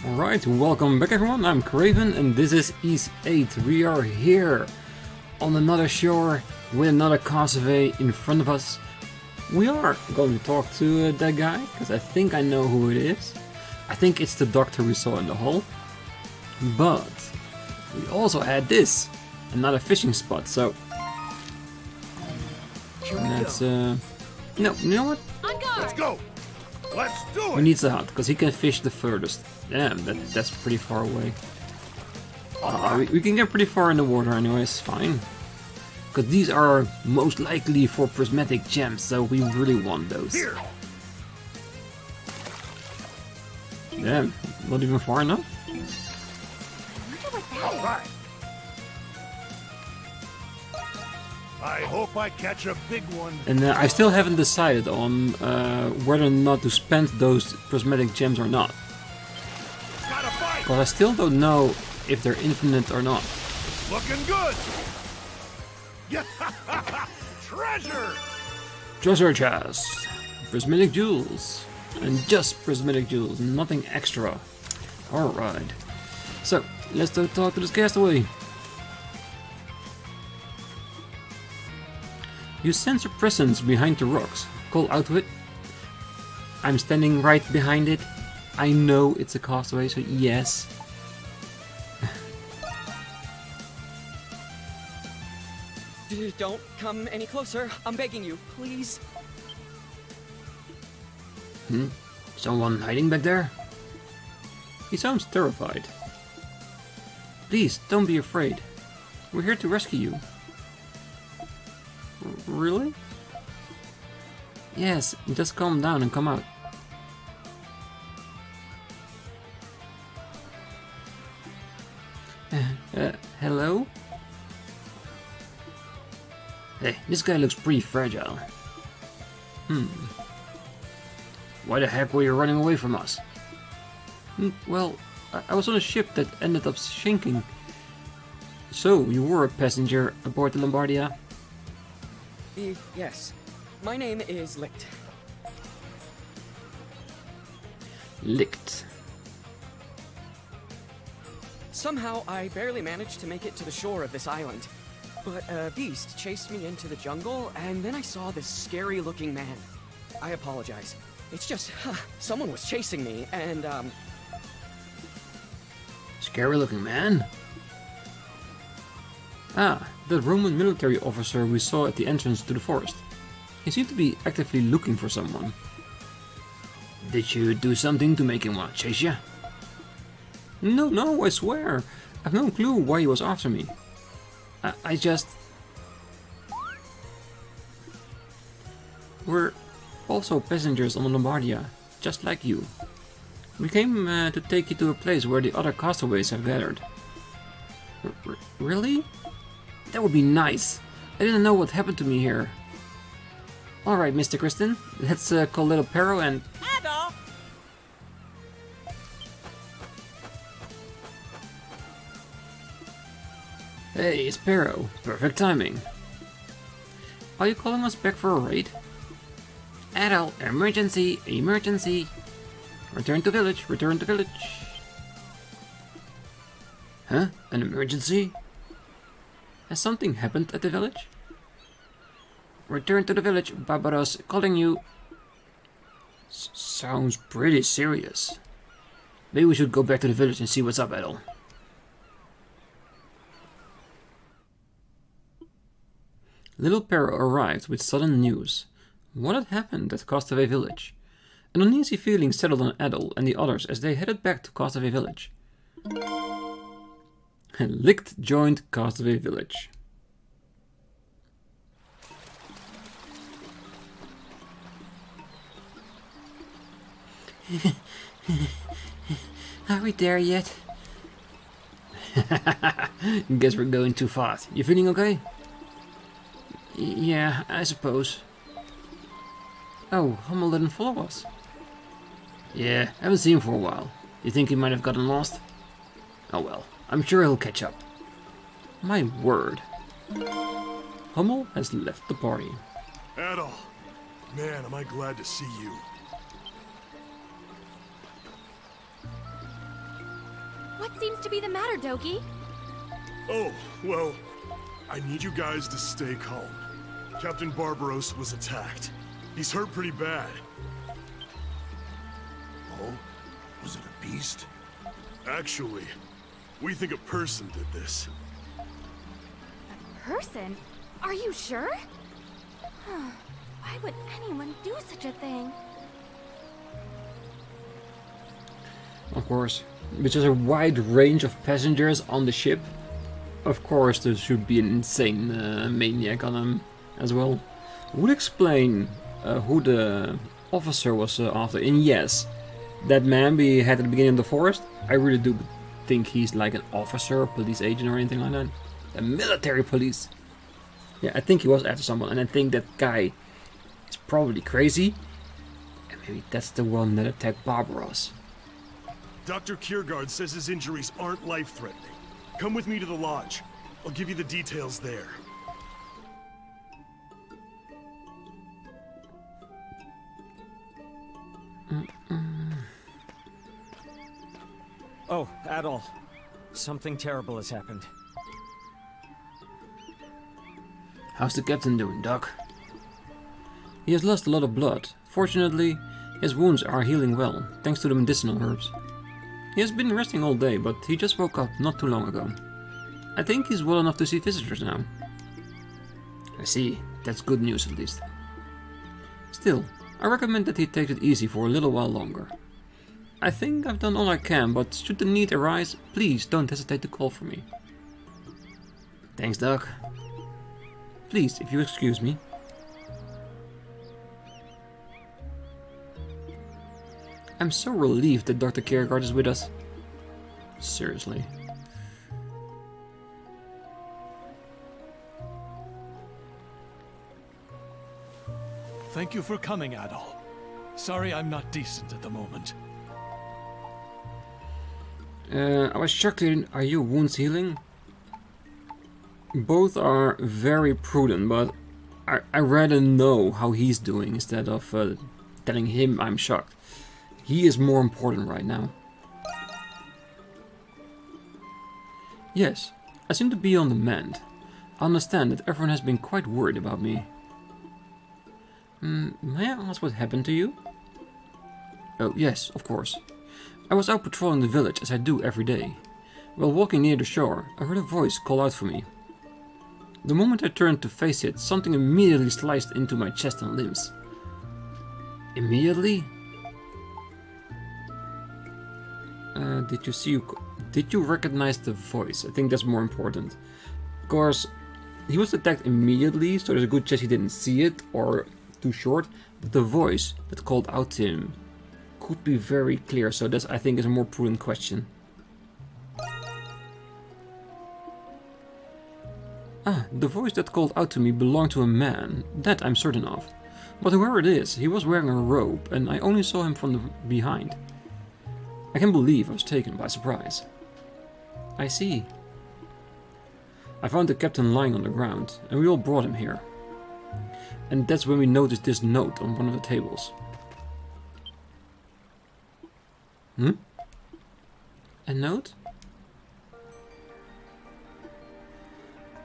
Alright, welcome back everyone, I'm Craven and this is East 8. We are here on another shore with another castaway in front of us. We are going to talk to that guy, because I think I know who it is. I think it's the doctor we saw in the hall. But we also had this, another fishing spot, so... That's, no, you know what? Let's go! Let's do it! We need Sahad, because he can fish the furthest. Damn, that's pretty far away. We can get pretty far in the water anyways, fine. Because these are most likely for prismatic gems, so we really want those. Here. Damn, not even far enough? Alright. I hope I catch a big one. And I still haven't decided on whether or not to spend those prismatic gems or not. Gotta fight! Because I still don't know if they're infinite or not. Looking good! Yeah! Treasure! Treasure chest! Prismatic jewels! And just prismatic jewels, nothing extra. Alright. So, let's go talk to this castaway. You sense a presence behind the rocks. Call out to it. I'm standing right behind it. I know it's a castaway, so yes. Don't come any closer. I'm begging you, please. Someone hiding back there? He sounds terrified. Please, don't be afraid. We're here to rescue you. Really? Yes, just calm down and come out. Hello? Hey, this guy looks pretty fragile. Why the heck were you running away from us? Well, I was on a ship that ended up sinking. So, you were a passenger aboard the Lombardia? Yes. My name is Licht. Licht. Somehow, I barely managed to make it to the shore of this island. But a beast chased me into the jungle, and then I saw this scary-looking man. I apologize. It's just, someone was chasing me, and, Scary-looking man? Ah, the Roman military officer we saw at the entrance to the forest. He seemed to be actively looking for someone. Did you do something to make him want to chase you? No, I swear. I've no clue why he was after me. I just... We're also passengers on the Lombardia, just like you. We came to take you to a place where the other castaways have gathered. Really? That would be nice. I didn't know what happened to me here. Alright, Mr. Kristen, let's call little Pero and... Adol! Hey, it's Pero. Perfect timing. Are you calling us back for a raid? Adol, emergency, emergency. Return to village, return to village. Huh? An emergency? Has something happened at the village? Return to the village, Barbaros calling you. Sounds pretty serious. Maybe we should go back to the village and see what's up, Adol. Little Pero arrived with sudden news. What had happened at Castaway Village? An uneasy feeling settled on Adol and the others as they headed back to Castaway Village. Licht joined Castaway Village. Are we there yet? Guess we're going too fast. You feeling okay? Yeah, I suppose. Oh, Hummel didn't follow us. Yeah, haven't seen him for a while. You think he might have gotten lost? Oh well, I'm sure he'll catch up. My word. Hummel has left the party. Adol, man, am I glad to see you. What seems to be the matter, Doki? Oh, well, I need you guys to stay calm. Captain Barbaros was attacked. He's hurt pretty bad. Oh? Was it a beast? Actually, we think a person did this. Person? Are you sure? Why would anyone do such a thing? Of course, with such a wide range of passengers on the ship, of course there should be an insane maniac on them as well. Would explain who the officer was after. And yes, that man we had at the beginning of the forest, I really do think he's like an officer, police agent or anything like that. A military police. Yeah, I think he was after someone, and I think that guy is probably crazy. And maybe that's the one that attacked Barbaros. Dr. Kiergaard says his injuries aren't life-threatening. Come with me to the lodge. I'll give you the details there. Oh, Adol. Something terrible has happened. How's the captain doing, Doc? He has lost a lot of blood. Fortunately, his wounds are healing well, thanks to the medicinal herbs. He has been resting all day, but he just woke up not too long ago. I think he's well enough to see visitors now. I see. That's good news at least. Still, I recommend that he takes it easy for a little while longer. I think I've done all I can, but should the need arise, please don't hesitate to call for me. Thanks, Doc. Please, if you excuse me. I'm so relieved that Dr. Kiergaard is with us. Seriously. Thank you for coming, Adol. Sorry I'm not decent at the moment. I was shocked to hear, are your wounds healing? Both are very prudent, but I rather know how he's doing instead of telling him I'm shocked. He is more important right now. Yes, I seem to be on the mend. I understand that everyone has been quite worried about me. May I ask what happened to you? Oh, yes, of course. I was out patrolling the village as I do every day. While walking near the shore, I heard a voice call out for me. The moment I turned to face it, something immediately sliced into my chest and limbs. Immediately? Did you recognize the voice? I think that's more important. Of course, he was attacked immediately, so there's a good chance he didn't see it, or too short, but the voice that called out to him could be very clear, so this I think is a more prudent question. Ah, the voice that called out to me belonged to a man, that I'm certain of. But whoever it is, he was wearing a robe, and I only saw him from the behind. I can't believe I was taken by surprise. I see. I found the captain lying on the ground, and we all brought him here. And that's when we noticed this note on one of the tables. A note?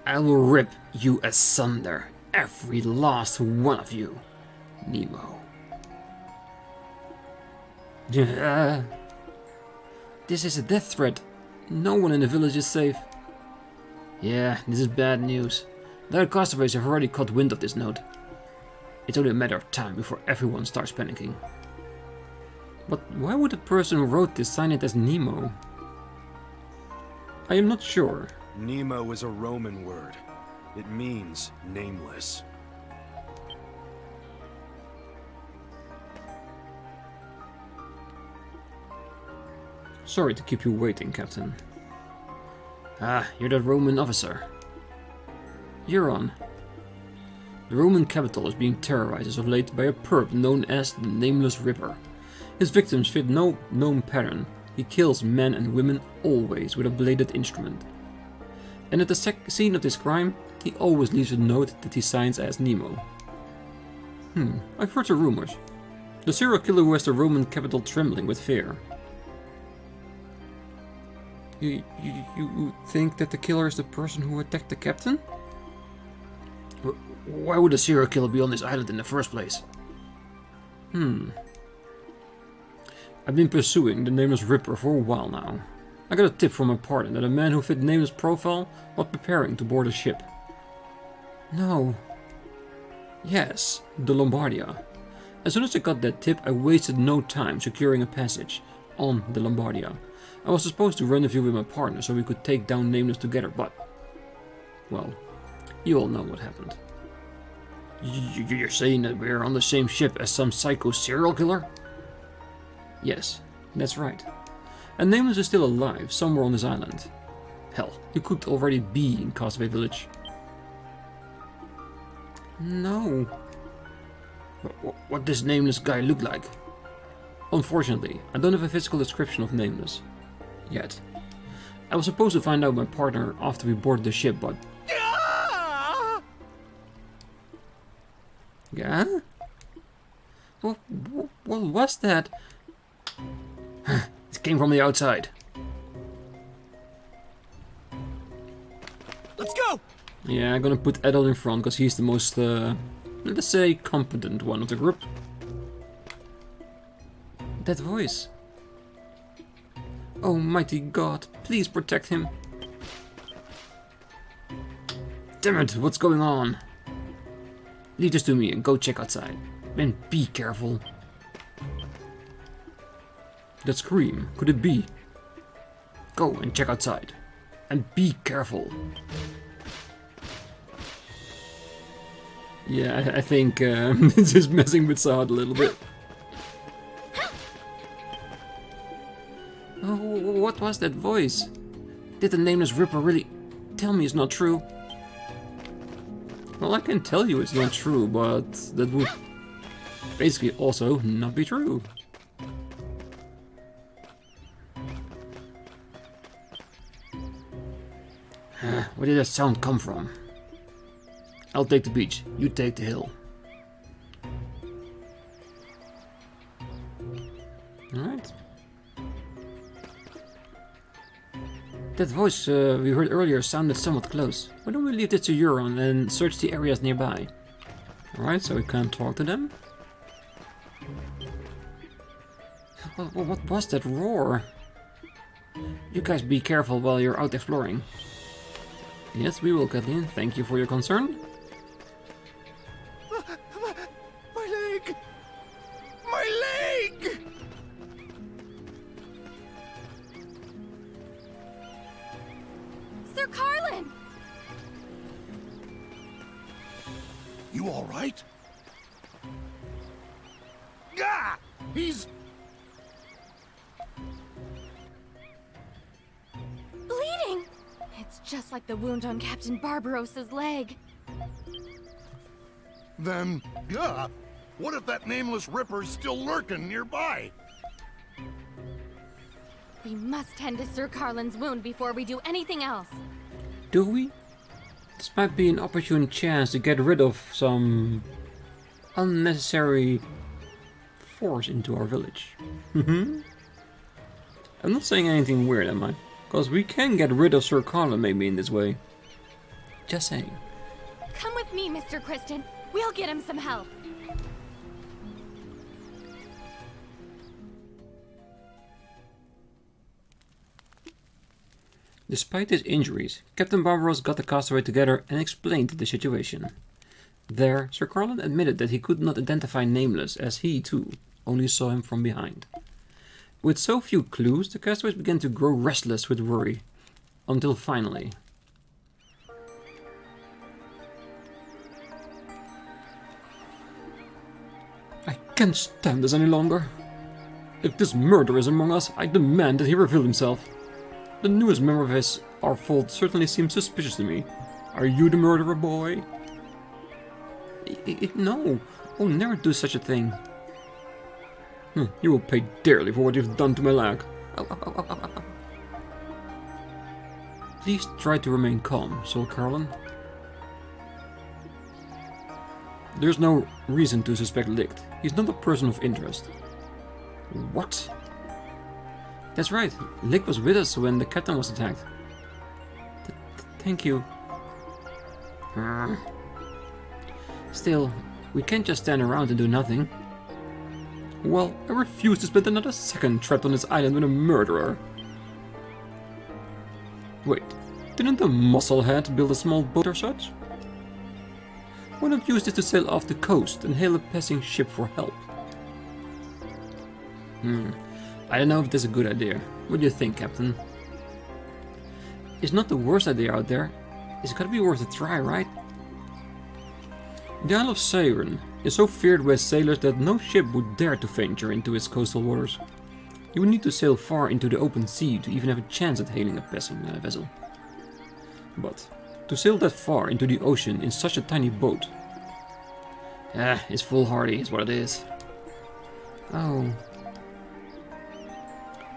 I will rip you asunder, every last one of you, Nemo. This is a death threat. No one in the village is safe. Yeah, this is bad news. The other castaways have already caught wind of this note. It's only a matter of time before everyone starts panicking. But why would the person who wrote this sign it as Nemo? I am not sure. Nemo is a Roman word. It means nameless. Sorry to keep you waiting, Captain. Ah, you're that Roman officer. You're on. The Roman capital is being terrorized as of late by a perp known as the Nameless Ripper. His victims fit no known pattern. He kills men and women always with a bladed instrument. And at the scene of this crime, he always leaves a note that he signs as Nemo. I've heard the rumors. The serial killer who has the Roman capital trembling with fear. You think that the killer is the person who attacked the captain? Why would a serial killer be on this island in the first place? I've been pursuing the nameless Ripper for a while now. I got a tip from my partner that a man who fit nameless profile was preparing to board a ship. No. Yes, the Lombardia. As soon as I got that tip, I wasted no time securing a passage on the Lombardia. I was supposed to rendezvous with my partner so we could take down Nameless together, but... well, you all know what happened. You're saying that we're on the same ship as some psycho serial killer? Yes, that's right. And Nameless is still alive, somewhere on this island. Hell, he could already be in Castaway village. No. What does Nameless guy look like? Unfortunately, I don't have a physical description of Nameless. Yet. I was supposed to find out my partner after we boarded the ship, but... Yeah? What was that? It came from the outside. Let's go! Yeah, I'm gonna put Adol in front because he's the most, let's say, competent one of the group. That voice. Oh, mighty God, please protect him. Damn it, what's going on? Lead us to me and go check outside. And be careful. That scream, could it be? Go and check outside. And be careful. Yeah, I think this is messing with Sahad a little bit. Oh, what was that voice? Did the Nameless Ripper really tell me it's not true? Well, I can tell you it's not true, but that would basically also not be true. Where did that sound come from? I'll take the beach, you take the hill. Alright. That voice we heard earlier sounded somewhat close. Why don't we leave it to Euron and search the areas nearby? Alright, so we can't talk to them. What was that roar? You guys be careful while you're out exploring. Yes, we will, Kathleen. Thank you for your concern. My leg! My leg! Sir Carlin! You all right? Gah! He's... Bleeding! It's just like the wound on Captain Barbarossa's leg. Then, gah! What if that Nameless Ripper's still lurking nearby? We must tend to Sir Carlin's wound before we do anything else. Do we? This might be an opportune chance to get rid of some unnecessary force into our village. I'm not saying anything weird, am I? Because we can get rid of Sir Carlin maybe in this way. Just saying. Come with me, Mr. Kristen. We'll get him some help. Despite his injuries, Captain Barbaros got the castaway together and explained the situation. There, Sir Carlin admitted that he could not identify Nameless, as he, too, only saw him from behind. With so few clues, the castaways began to grow restless with worry. Until finally... I can't stand this any longer. If this murderer is among us, I demand that he reveal himself. The newest member of our fold certainly seems suspicious to me. Are you the murderer, boy? No, I'll never do such a thing. You will pay dearly for what you've done to my leg. Please try to remain calm, Sir Carlin. There's no reason to suspect Licht. He's not a person of interest. What? That's right, Lick was with us when the captain was attacked. Thank you. Still, we can't just stand around and do nothing. Well, I refuse to spend another second trapped on this island with a murderer. Wait, didn't the musclehead build a small boat or such? Why not use this to sail off the coast and hail a passing ship for help? I don't know if that's a good idea. What do you think, Captain? It's not the worst idea out there. It's gotta be worth a try, right? The Isle of Seiren is so feared by sailors that no ship would dare to venture into its coastal waters. You would need to sail far into the open sea to even have a chance at hailing a passing vessel. But to sail that far into the ocean in such a tiny boat... it's foolhardy is what it is. Oh.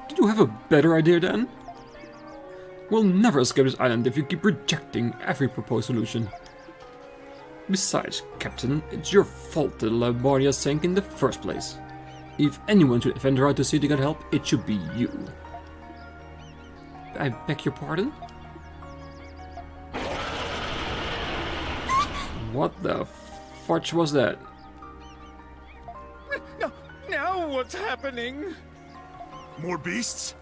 Did you have a better idea then? We'll never escape this island if you keep rejecting every proposed solution. Besides, Captain, it's your fault that Lombardia sank in the first place. If anyone should venture out to sea to get help, it should be you. I beg your pardon? What the fudge was that? Now what's happening? More beasts?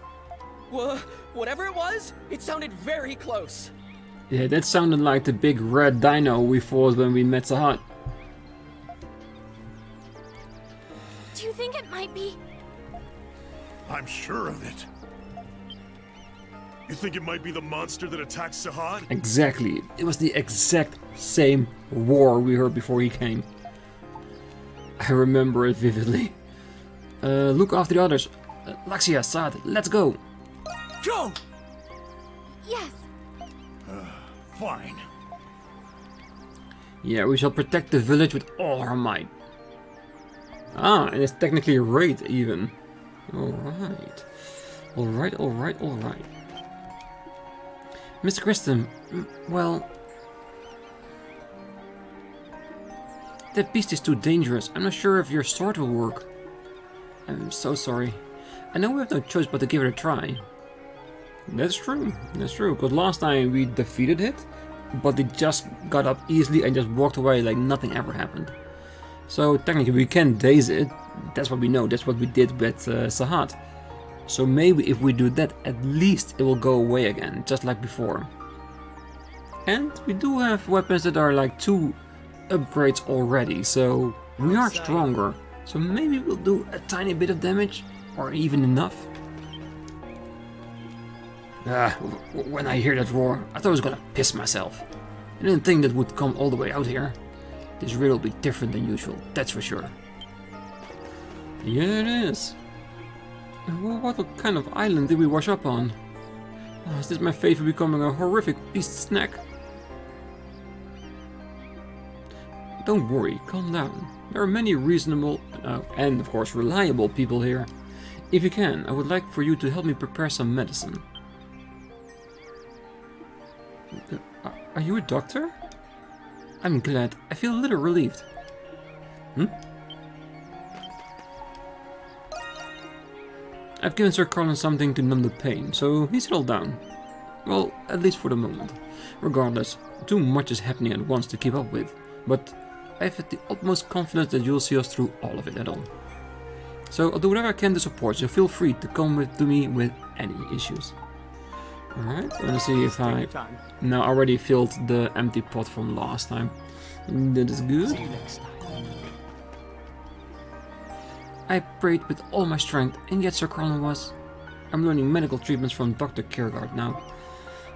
Whatever it was, it sounded very close. Yeah, that sounded like the big red dino we fought when we met Sahad. Do you think it might be? I'm sure of it. You think it might be the monster that attacked Sahad? Exactly. It was the exact same roar we heard before he came. I remember it vividly. Look after the others. Laxia, Sahad, let's go. Go! Yes. Fine. Yeah, we shall protect the village with all our might. Ah, and it's technically a raid even. Alright. Alright. Mr. Gristom, well... that beast is too dangerous. I'm not sure if your sword will work. I'm so sorry. I know we have no choice but to give it a try. That's true, because last time we defeated it, but it just got up easily and just walked away like nothing ever happened. So technically we can daze it, that's what we know, that's what we did with Sahad. So maybe if we do that, at least it will go away again, just like before. And we do have weapons that are like 2 upgrades already, so we are stronger. So maybe we'll do a tiny bit of damage, or even enough. When I hear that roar, I thought I was gonna piss myself. I didn't think that would come all the way out here. This raid will be different than usual, that's for sure. Yeah, it is. What kind of island did we wash up on? Is this my fate for becoming a horrific beast snack? Don't worry, calm down. There are many reasonable and of course reliable people here. If you can, I would like for you to help me prepare some medicine. Are you a doctor? I'm glad. I feel a little relieved. I've given Sir Carlin something to numb the pain, so he settled down. Well, at least for the moment. Regardless, too much is happening at once to keep up with, but I have the utmost confidence that you'll see us through all of it at all. So I'll do whatever I can to support you. Feel free to come to me with any issues. Alright, I want to see if I... No, I already filled the empty pot from last time. That is good. See you next time. I prayed with all my strength, and yet Sir Carlin was... I'm learning medical treatments from Dr. Kiergaard now.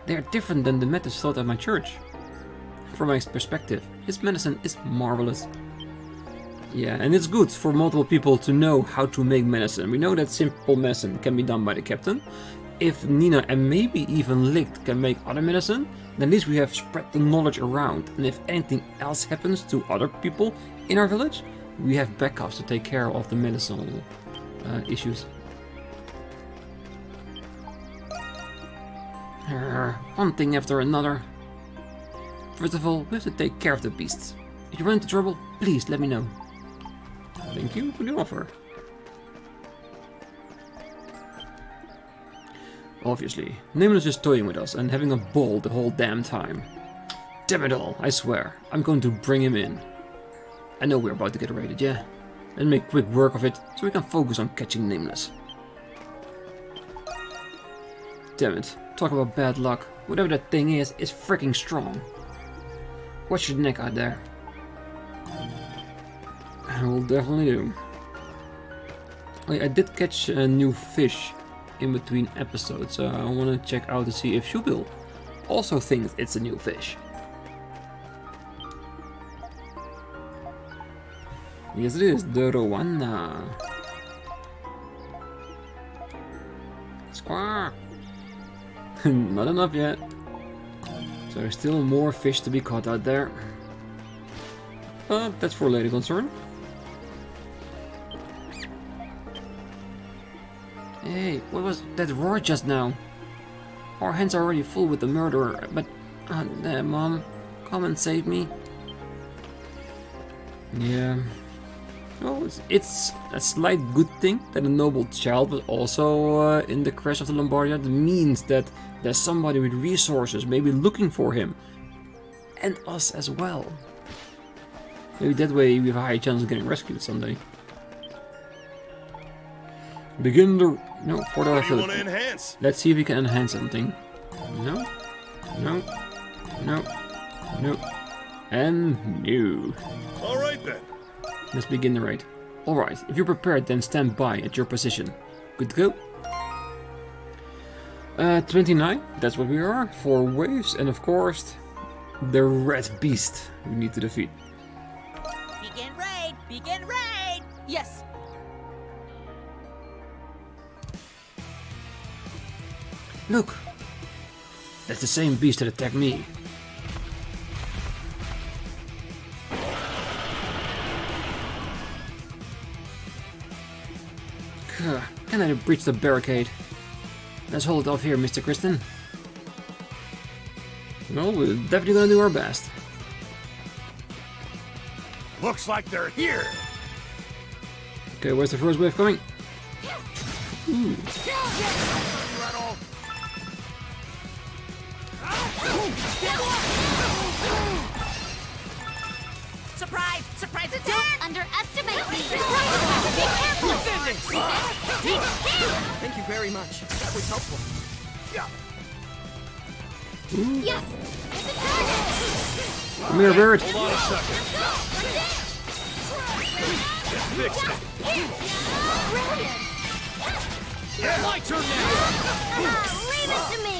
They are different than the methods taught at my church. From my perspective, his medicine is marvelous. Yeah, and it's good for multiple people to know how to make medicine. We know that simple medicine can be done by the captain. If Nina and maybe even Licht can make other medicine, then at least we have spread the knowledge around. And if anything else happens to other people in our village, we have backups to take care of the medicinal issues. One thing after another. First of all, we have to take care of the beasts. If you run into trouble, please let me know. Thank you for the offer. Obviously, Nameless is toying with us and having a ball the whole damn time. Damn it all, I swear, I'm going to bring him in. I know we're about to get raided, yeah? And make quick work of it, so we can focus on catching Nameless. Damn it, talk about bad luck. Whatever that thing is freaking strong. Watch your neck out there. I will definitely do. I did catch a new fish in between episodes, so I want to check out to see if Shubil also thinks it's a new fish. Yes it is, the Rowana. Squawk! Not enough yet. So there's still more fish to be caught out there. But that's for later concern. Hey, what was that roar just now? Our hands are already full with the murderer, but... Mom, come and save me. Yeah. Well, it's a slight good thing that a noble child was also in the crash of the Lombardia. That means that there's somebody with resources maybe looking for him. And us as well. Maybe that way we have a high chance of getting rescued someday. Begin the... No, for the What do you want to enhance? Let's see if we can enhance something. No. No. No. No. And no. Alright then. Let's begin the raid. Alright, if you're prepared, then stand by at your position. Good to go. 29, that's what we are. 4 waves, and of course, the red beast we need to defeat. Begin raid! Begin raid! Yes! Look! That's the same beast that attacked me. Can I breach the barricade? Let's hold it off here, Mr. Kristen. Well, we're definitely gonna do our best. Looks like they're here. Okay, where's the first wave coming? Ooh. Surprise! Surprise attack! Don't underestimate me! Be careful! What's in this? Thank you very much. That was helpful. Yes! It's a target! Come here, bird! Hold on a second. Fix it. Brilliant! My turn now. Leave it to me!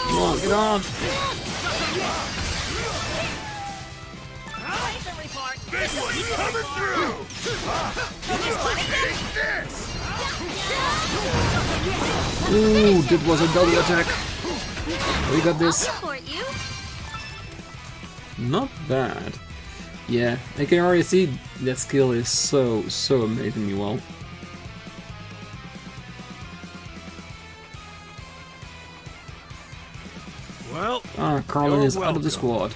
Come on, get on! Big one's coming through. Take this. Ooh, that was a double attack. We got this. Support you! Not bad. Yeah, I can already see that skill is so amazingly well. Well, Carlin you're is out of the welcome. squad.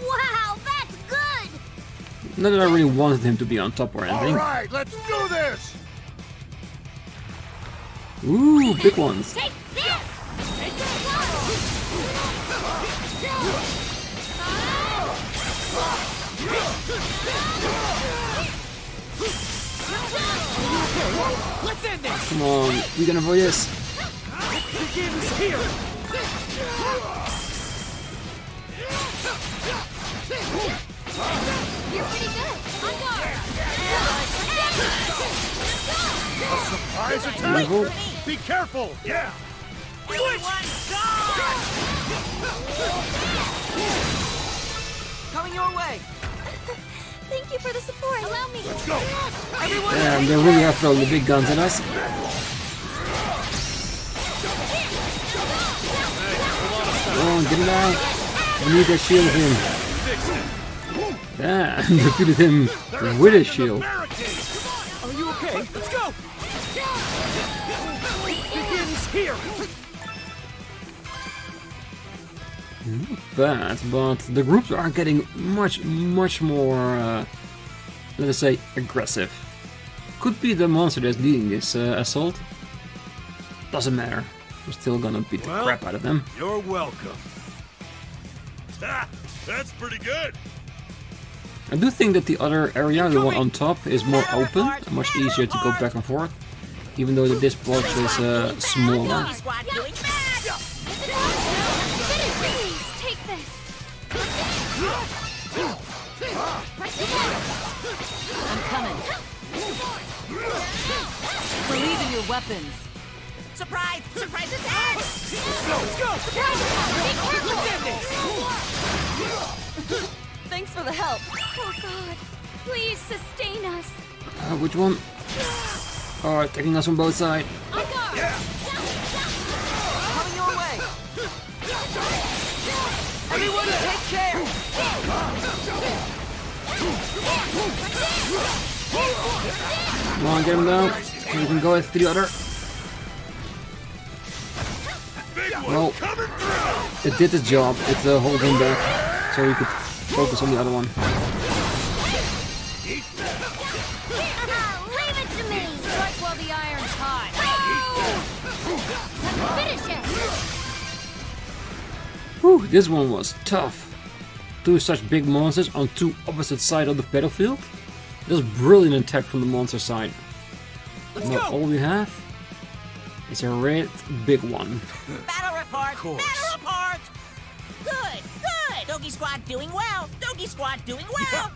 Wow, that's good! Not that I really wanted him to be on top or All anything. right, let's do this. Ooh, big ones. Take this! Let's end this! Come on, we can avoid this. Begins here! You're pretty good! On guard! Surprise attack. Careful. Be careful. Yeah. Everyone, gone! Coming your way! Thank you for the support! Allow me! Let's go. Everyone, Damn, they really are throwing the big guns at us. Come on, get him out. We need that shield of him. Damn, defeated him with a shield. Barricade. are you okay? Let's go! Begins here! Not bad, but the groups are getting much more, let us say, aggressive. Could be the monster that's leading this assault. Doesn't matter. We're still gonna beat the crap out of them. You're welcome. Ha! That's pretty good. I do think that the other area, the one on top, is more open and much easier to go back and forth. Even though this part is smaller. Doggy squad doing bad. Please, take this. I'm coming. Believe in your weapons. Surprise! Surprise attack! Let's go! Surprise attack! Thanks for the help. Oh God, please sustain us. Which one? Oh, attacking us from both sides. On guard. Coming your way! Everyone take care! Come on, get him down. We can go after the other. Well, it did its job. It held him back, so we could focus on the other one. Leave it to me. Strike while the iron's hot. Let's finish it. Whew, this one was tough. Two such big monsters on two opposite sides of the battlefield. That was brilliant attack from the monster side. Now all we have is a red big one. Battle report! Battle report! Good, good! Doggy squad doing well! Doggy squad doing well!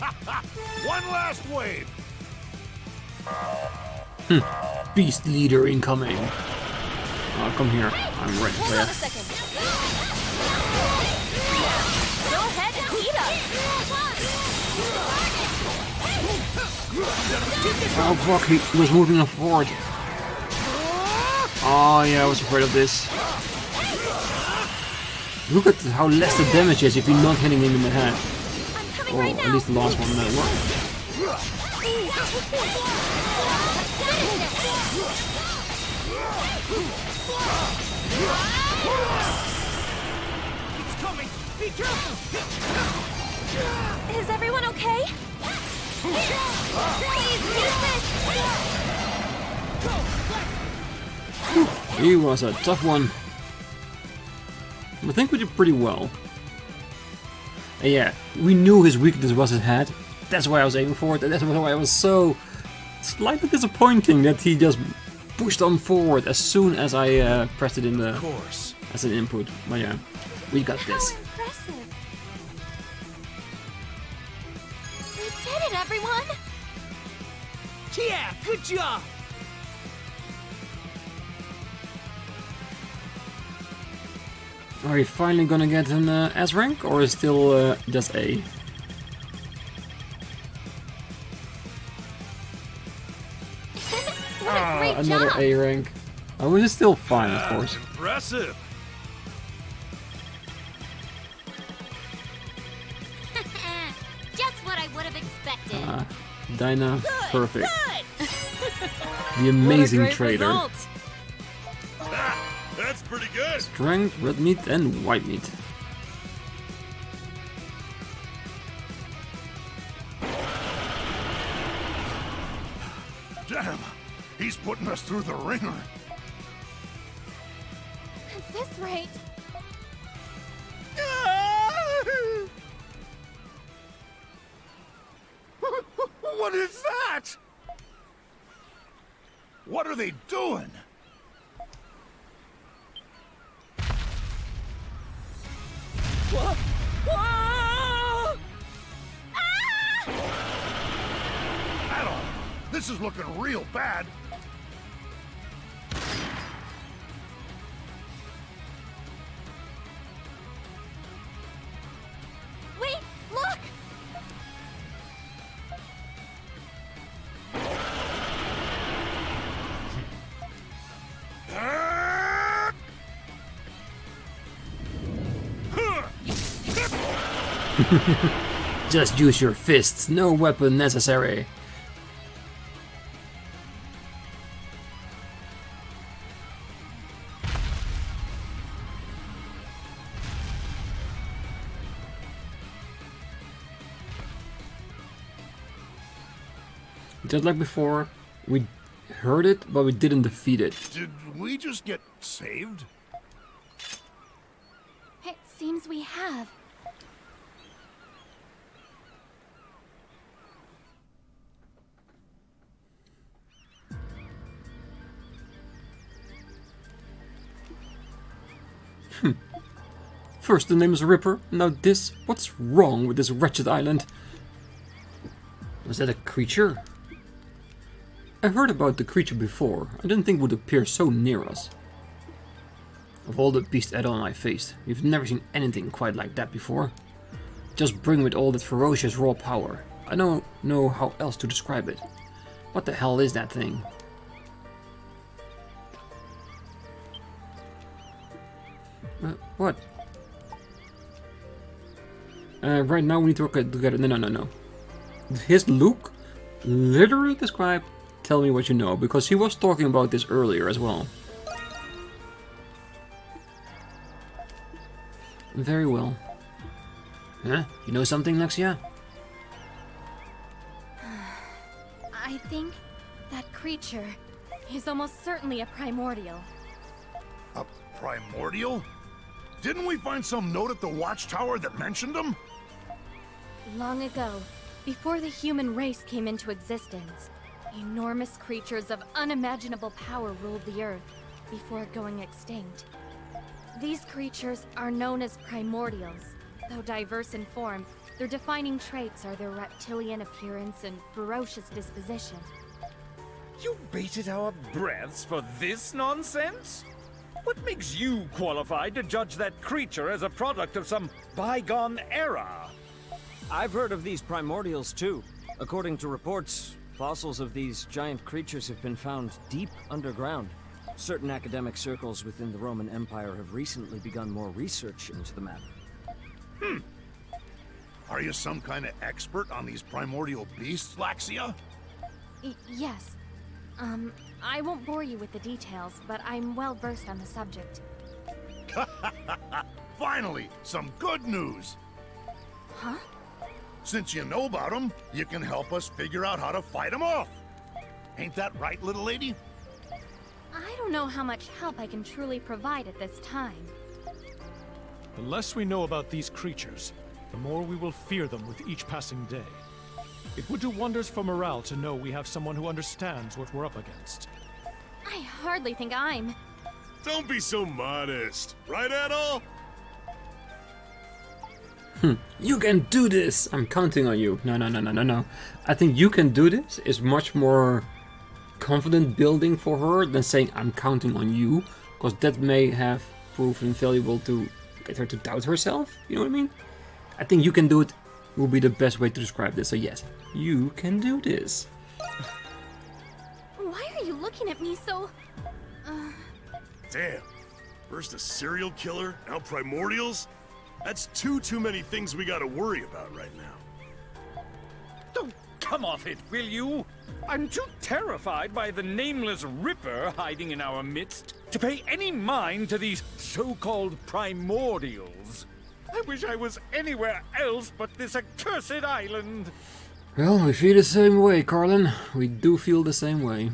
One last wave. Beast leader incoming. Oh, come here. I'm ready for Hold on a that. second. Go ahead and heat up. Oh fuck, he was moving forward. Oh yeah, I was afraid of this. Look at how less the damage is if you're not hitting him in the head. I'm coming Or right at now. least the last one worked. Please, take this. Finish It's coming! Be careful! it. Is everyone okay? Please, use this. He was a tough one. I think we did pretty well. And yeah, we knew his weakness was his head. That's why I was aiming for it, and that's why I was so slightly disappointing that he just pushed on forward as soon as I pressed it in the as an input. But yeah, we got this. How impressive. We did it, everyone. Yeah, good job! Are we finally gonna get an S rank, or is still just A? What a great Another job. A rank. Oh, which is still fine, of course. Impressive. Just what I would have expected. Dana, perfect. Good! The amazing What a great trader. result. Ha! That's pretty good. Strength, red meat, and white meat. Damn, he's putting us through the ringer. At this rate, What is that? What are they doing? What? Ah! Adol, this is looking real bad. wait, look! Just use your fists, no weapon necessary. Just like before, we heard it, but we didn't defeat it. Did we just get saved? It seems we have. First the name is Ripper, now this. What's wrong with this wretched island? Was that a creature? I heard about the creature before. I didn't think it would appear so near us. Of all the beasts Adol and I faced, we've never seen anything quite like that before. Just bring with all that ferocious raw power. I don't know how else to describe it. What the hell is that thing? What? Right now we need to work together. No. His look literally described, tell me what you know, because he was talking about this earlier as well. Very well. Huh? You know something, Laxia? I think that creature is almost certainly a primordial. A primordial? Didn't we find some note at the watchtower that mentioned them? Long ago, before the human race came into existence, enormous creatures of unimaginable power ruled the Earth before going extinct. These creatures are known as primordials. Though diverse in form, their defining traits are their reptilian appearance and ferocious disposition. You baited our breaths for this nonsense? What makes you qualified to judge that creature as a product of some bygone era? I've heard of these primordials too. According to reports, fossils of these giant creatures have been found deep underground. Certain academic circles within the Roman Empire have recently begun more research into the matter. Are you some kind of expert on these primordial beasts, Laxia? Yes. I won't bore you with the details, but I'm well versed on the subject. Finally, some good news! Huh? Since you know about them, you can help us figure out how to fight them off. Ain't that right, little lady? I don't know how much help I can truly provide at this time. The less we know about these creatures, the more we will fear them with each passing day. It would do wonders for morale to know we have someone who understands what we're up against. I hardly think I'm... Don't be so modest. Right, Adol? You can do this! I'm counting on you. No. I think you can do this is much more confident building for her than saying I'm counting on you, because that may have proven valuable to get her to doubt herself. You know what I mean? I think you can do it will be the best way to describe this. So yes, you can do this. Why are you looking at me so... Damn. First a serial killer, now primordials? That's too many things we gotta worry about right now. Don't come off it, will you? I'm too terrified by the nameless Ripper hiding in our midst to pay any mind to these so-called primordials. I wish I was anywhere else but this accursed island. Well, we feel the same way, Carlin. We do feel the same way.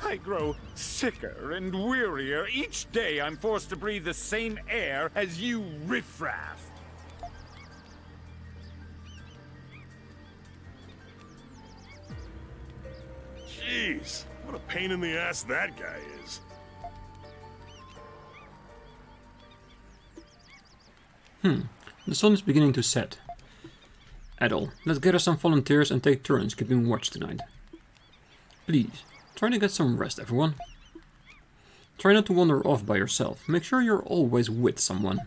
I grow sicker and wearier each day I'm forced to breathe the same air as you riffraff. Jeez, what a pain in the ass that guy is. The sun is beginning to set. Adol, let's gather some volunteers and take turns keeping watch tonight. Please, try to get some rest, everyone. Try not to wander off by yourself. Make sure you're always with someone.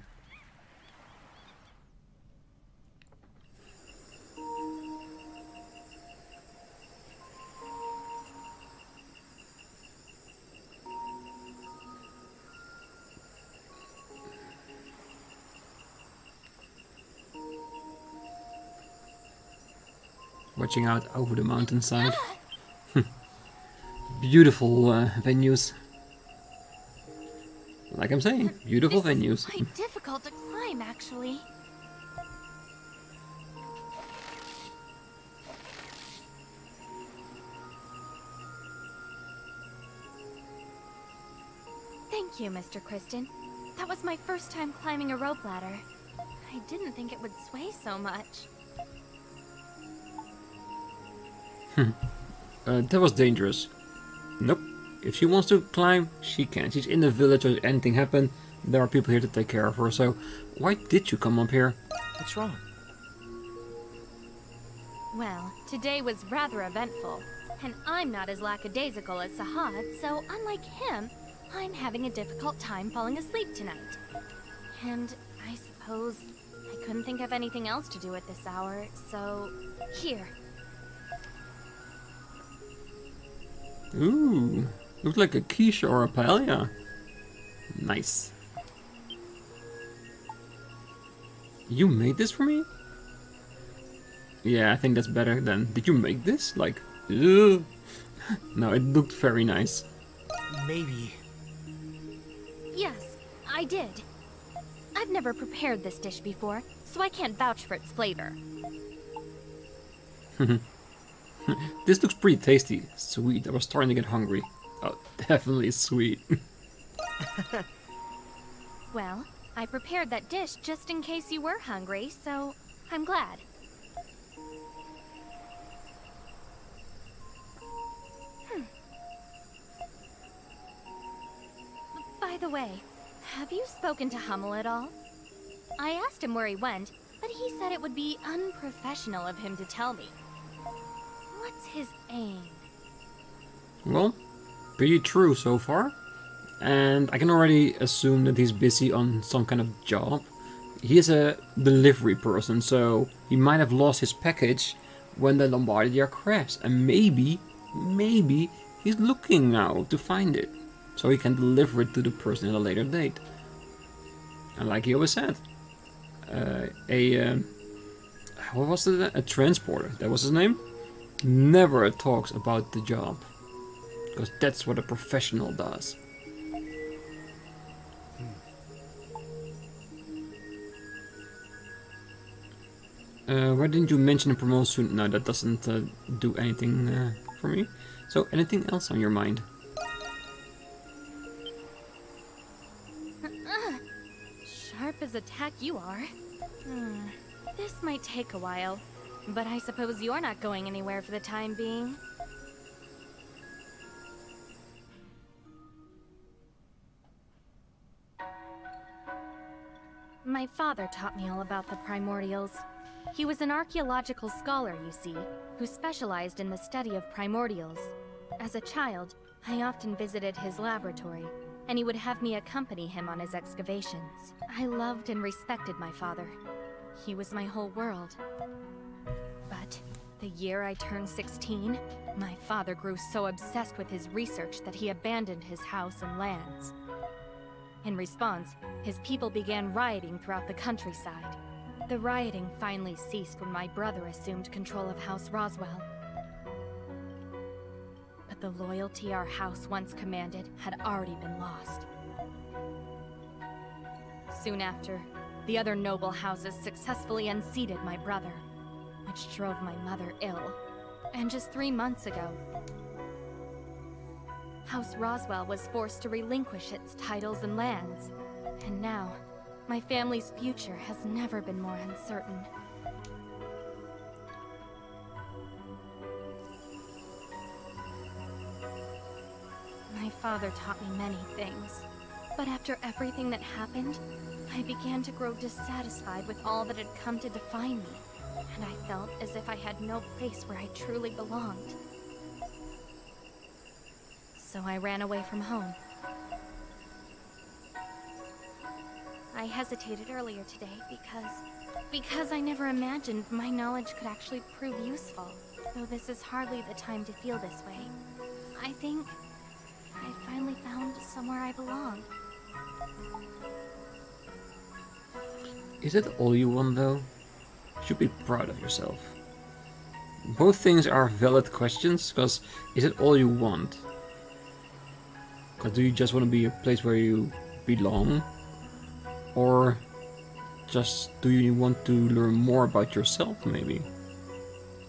Watching out over the mountainside. Beautiful venues. Like I'm saying, beautiful venues. This is quite difficult to climb, actually. Thank you, Mr. Kristen. That was my first time climbing a rope ladder. I didn't think it would sway so much. That was dangerous. Nope. If she wants to climb, she can. She's in the village, so if anything happened, there are people here to take care of her. So, why did you come up here? What's wrong? Well, today was rather eventful. And I'm not as lackadaisical as Sahad, so unlike him, I'm having a difficult time falling asleep tonight. And I suppose I couldn't think of anything else to do at this hour, so here. Ooh, looks like a quiche or a paella. Nice. You made this for me? Yeah, I think that's better than... Did you make this? Like, ugh. No, it looked very nice. Maybe. Yes, I did. I've never prepared this dish before, so I can't vouch for its flavor. This looks pretty tasty. Sweet. I was starting to get hungry. Oh, definitely sweet. Well, I prepared that dish just in case you were hungry, so I'm glad. By the way, have you spoken to Hummel at all? I asked him where he went, but he said it would be unprofessional of him to tell me. What's his aim? Well, pretty true so far. And I can already assume that he's busy on some kind of job. He is a delivery person, so he might have lost his package when the Lombardia crashed. And maybe he's looking now to find it, so he can deliver it to the person at a later date. And like he always said, what was it? A transporter, that was his name? Never talks about the job, because that's what a professional does. Why didn't you mention a promotion? No, that doesn't do anything for me. So, anything else on your mind? Sharp as a tack you are. This might take a while, but I suppose you're not going anywhere for the time being. My father taught me all about the primordials. He was an archaeological scholar, you see, who specialized in the study of primordials. As a child, I often visited his laboratory, and he would have me accompany him on his excavations. I loved and respected my father. He was my whole world. But the year I turned 16, my father grew so obsessed with his research that he abandoned his house and lands. In response, his people began rioting throughout the countryside. The rioting finally ceased when my brother assumed control of House Roswell. But the loyalty our house once commanded had already been lost. Soon after, the other noble houses successfully unseated my brother, which drove my mother ill. And just 3 months ago, House Roswell was forced to relinquish its titles and lands. And now, my family's future has never been more uncertain. My father taught me many things, but after everything that happened, I began to grow dissatisfied with all that had come to define me, and I felt as if I had no place where I truly belonged. So I ran away from home. I hesitated earlier today because I never imagined my knowledge could actually prove useful. Though this is hardly the time to feel this way. I think I finally found somewhere I belong. Is that all you want though? You should be proud of yourself. Both things are valid questions, because is it all you want? Because do you just want to be a place where you belong? Or just do you want to learn more about yourself, maybe?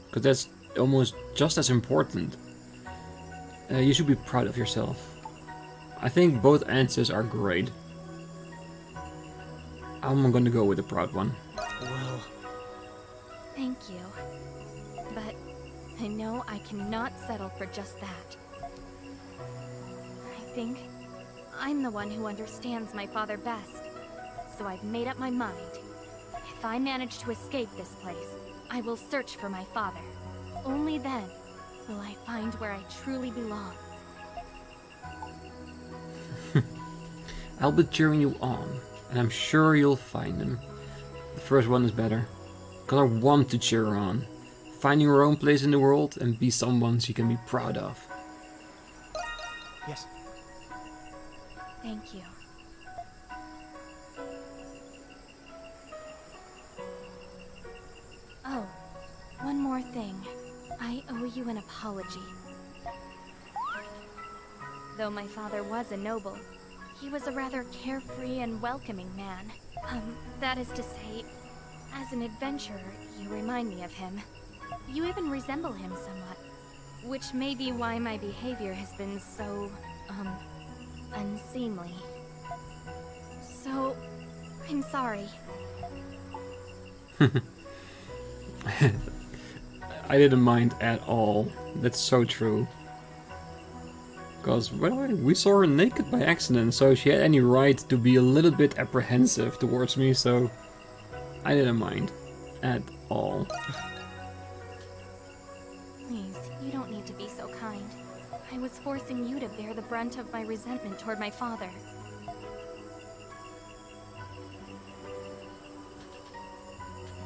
Because that's almost just as important. You should be proud of yourself. I think both answers are great. I'm gonna go with the proud one. Well, Thank you. But I know I cannot settle for just that. I think I'm the one who understands my father best. So I've made up my mind. If I manage to escape this place, I will search for my father. Only then will I find where I truly belong. I'll be cheering you on, and I'm sure you'll find him. The first one is better, because I want to cheer her on. Finding her own place in the world and be someone she can be proud of. yes. Thank you. Oh, one more thing. I owe you an apology. Though my father was a noble, he was a rather carefree and welcoming man. That is to say, as an adventurer, you remind me of him. You even resemble him somewhat, which may be why my behavior has been so, unseemly. So, I'm sorry. I didn't mind at all. That's so true. Because, well, we saw her naked by accident, so she had any right to be a little bit apprehensive towards me, so I didn't mind at all. Please, you don't need to be so kind. I was forcing you to bear the brunt of my resentment toward my father.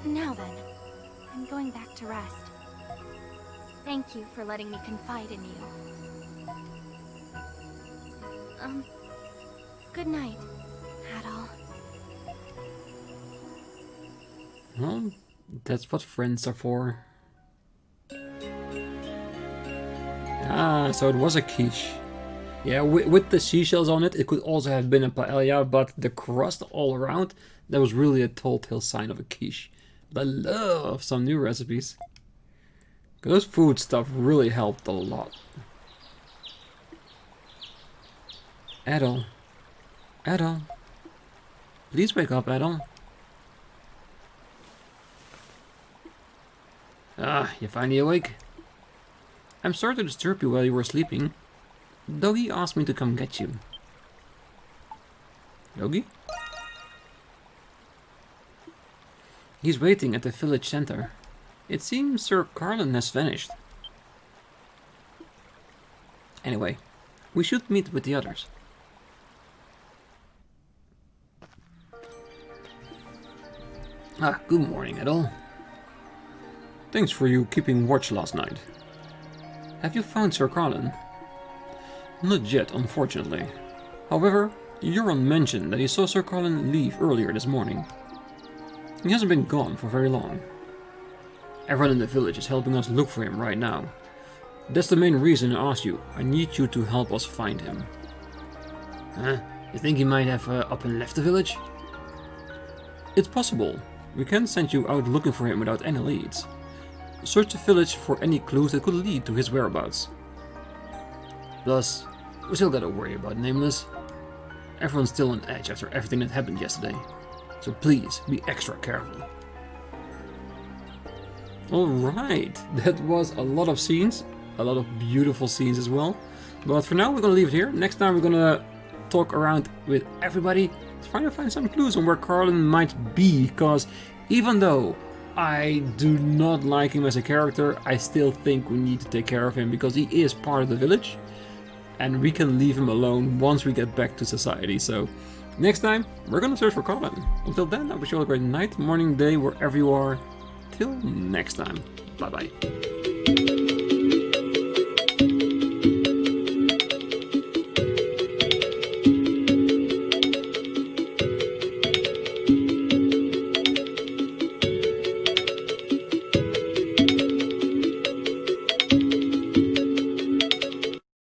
Now then, I'm going back to rest. Thank you for letting me confide in you. Good night, Adol. Well, that's what friends are for. Ah, so it was a quiche. Yeah, with the seashells on it, it could also have been a paella, but the crust all around, that was really a telltale sign of a quiche. But I love some new recipes. Those food stuff really helped a lot. Adol. Adol. Please wake up, Adol. Ah, you finally awake? I'm sorry to disturb you while you were sleeping. Doggy asked me to come get you. Doggy? He's waiting at the village center. It seems Sir Carlin has vanished. Anyway, we should meet with the others. Ah, good morning, Adol. Thanks for you keeping watch last night. Have you found Sir Carlin? Not yet, unfortunately. However, Euron mentioned that he saw Sir Carlin leave earlier this morning. He hasn't been gone for very long. Everyone in the village is helping us look for him right now. That's the main reason I asked you. I need you to help us find him. Huh? You think he might have up and left the village? It's possible. We can't send you out looking for him without any leads. Search the village for any clues that could lead to his whereabouts. Plus, we still gotta worry about Nameless. Everyone's still on edge after everything that happened yesterday. So please, be extra careful. Alright, that was a lot of scenes. A lot of beautiful scenes as well. But for now, we're gonna leave it here. Next time, we're gonna talk around with everybody. Trying to find some clues on where Carlin might be. Because even though I do not like him as a character, I still think we need to take care of him. Because he is part of the village. And we can leave him alone once we get back to society. So next time, we're gonna search for Carlin. Until then, I wish you all a great night, morning, day, wherever you are. Till next time. Bye bye.